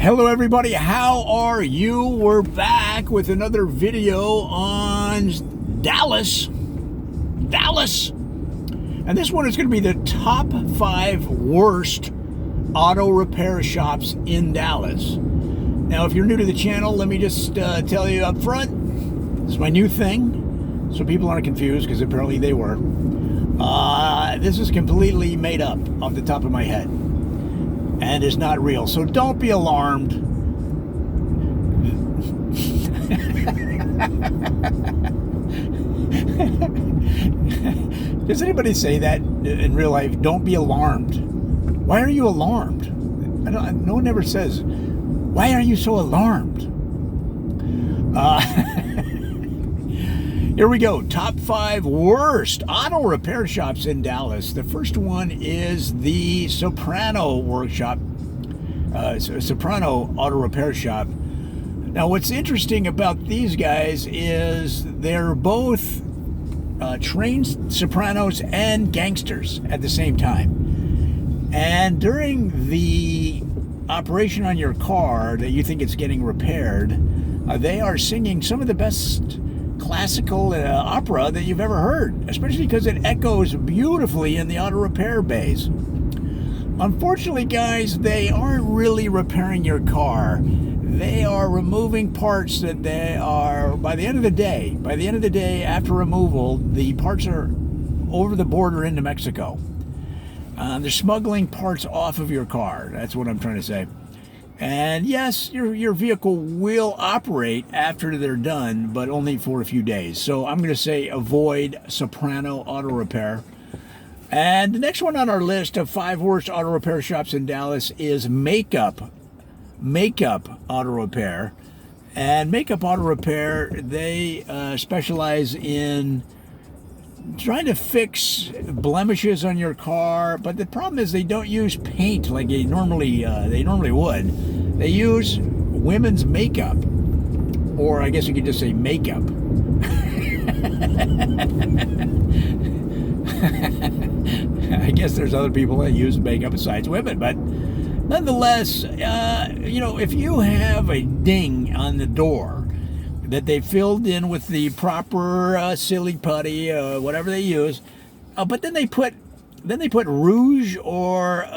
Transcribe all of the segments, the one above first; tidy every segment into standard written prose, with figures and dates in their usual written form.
Hello everybody, how are you? We're back with another video on Dallas. And this one is going to be the top 5 worst auto repair shops in Dallas. Now, if you're new to the channel, let me just tell you up front, this is my new thing, so people aren't confused, because apparently they were. This is completely made up off the top of my head, and is not real, so don't be alarmed. Does anybody say that in real life? Don't be alarmed. Why are you alarmed? No one ever says, why are you so alarmed? Here we go. Top 5 worst auto repair shops in Dallas. The first one is the Soprano Workshop, Soprano Auto Repair Shop. Now, what's interesting about these guys is they're both trained sopranos and gangsters at the same time. And during the operation on your car that you think it's getting repaired, they are singing some of the best classical opera that you've ever heard, especially because it echoes beautifully in the auto repair bays. Unfortunately, guys, they aren't really repairing your car. They are removing parts that they are, by the end of the day, after removal, the parts are over the border into Mexico. They're smuggling parts off of your car. That's what I'm trying to say. And yes, your vehicle will operate after they're done, but only for a few days. So I'm going to say avoid Soprano Auto Repair. And the next one on our list of 5 worst auto repair shops in Dallas is Makeup Auto Repair. And Makeup Auto Repair, they specialize in trying to fix blemishes on your car, but the problem is they don't use paint like they normally would. They use women's makeup, or I guess you could just say makeup. I guess there's other people that use makeup besides women, but nonetheless, if you have a ding on the door that they filled in with the proper silly putty, whatever they use, but then they put rouge or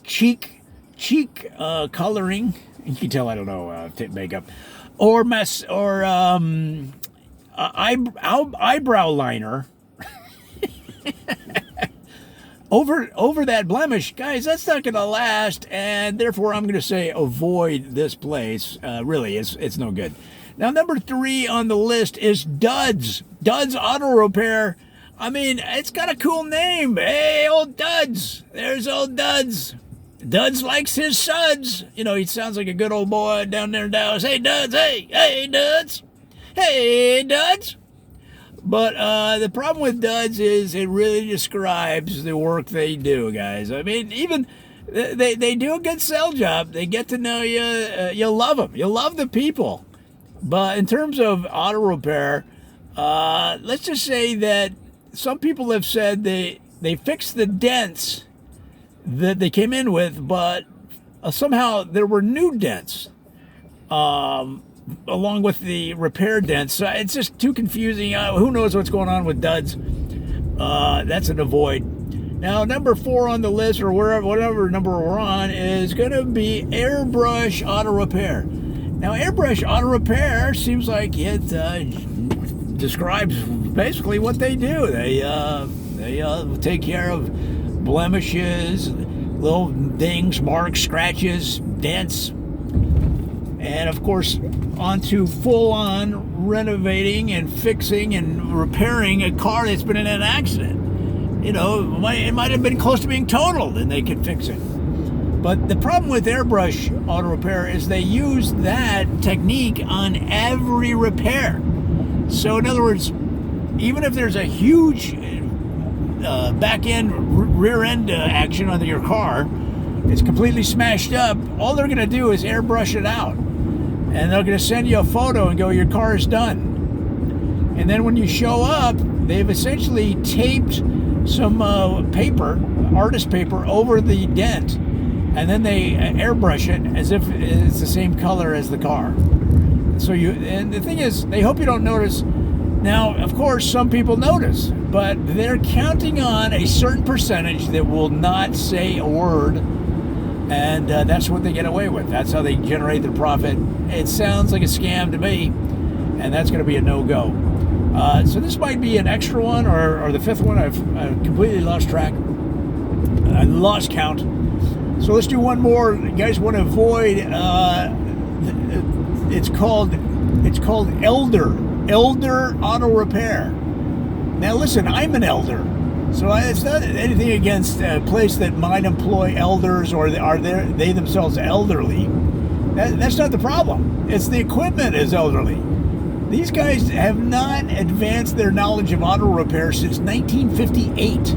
cheek coloring. You can tell I don't know makeup, or eyebrow liner over that blemish. Guys, that's not going to last, and therefore I'm going to say avoid this place. Really, it's no good. Now, number 3 on the list is Duds Auto Repair. I mean, it's got a cool name. Hey, old Duds. There's old Duds. Duds likes his suds. He sounds like a good old boy down there in Dallas. Hey, Duds. Hey, Duds. Hey, Duds. But the problem with Duds is it really describes the work they do, guys. I mean, even they do a good sell job. They get to know you. You'll love them. You'll love the people. But in terms of auto repair, let's just say that some people have said they fixed the dents that they came in with, but somehow there were new dents along with the repair dents. So it's just too confusing. Who knows what's going on with Duds? That's an avoid. Now, number 4 on the list, or whatever number we're on, is going to be Airbrush Auto Repair. Now, Airbrush Auto Repair seems like it describes basically what they do. They take care of blemishes, little dings, marks, scratches, dents, and of course, onto full-on renovating and fixing and repairing a car that's been in an accident. It might have been close to being totaled, and they can fix it. But the problem with Airbrush Auto Repair is they use that technique on every repair. So in other words, even if there's a huge back-end, rear-end action on your car, it's completely smashed up, all they're going to do is airbrush it out. And they're going to send you a photo and go, your car is done. And then when you show up, they've essentially taped some paper, artist paper, over the dent. and then they airbrush it as if it's the same color as the car. So and the thing is, they hope you don't notice. Now, of course, some people notice, but they're counting on a certain percentage that will not say a word, and that's what they get away with. That's how they generate their profit. It sounds like a scam to me, and that's going to be a no-go. So this might be an extra one, or the fifth one. I've completely lost track. I lost count. So let's do one more. You guys want to avoid? It's called Elder Auto Repair. Now listen, I'm an elder, so it's not anything against a place that might employ elders or are they themselves elderly. That's not the problem. It's the equipment is elderly. These guys have not advanced their knowledge of auto repair since 1958.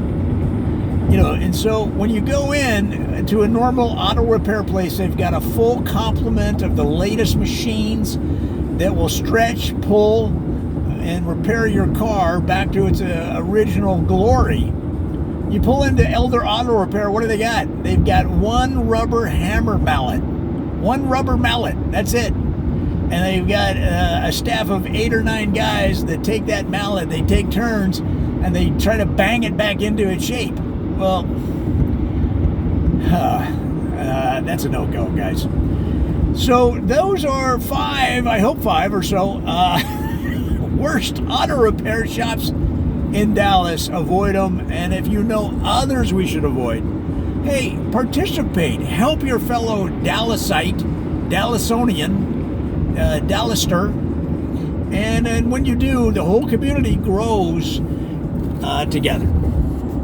And so when you go in to a normal auto repair place, they've got a full complement of the latest machines that will stretch, pull, and repair your car back to its original glory. You pull into Elder Auto Repair, what do they got? They've got one rubber hammer mallet. One rubber mallet, that's it. And they've got a staff of 8 or 9 guys that take that mallet, they take turns, and they try to bang it back into its shape. Well, that's a no-go, guys. So those are 5, I hope 5 or so, worst auto repair shops in Dallas. Avoid them. And if you know others we should avoid, hey, participate. Help your fellow Dallasite, Dallasonian, Dallaster. And when you do, the whole community grows together.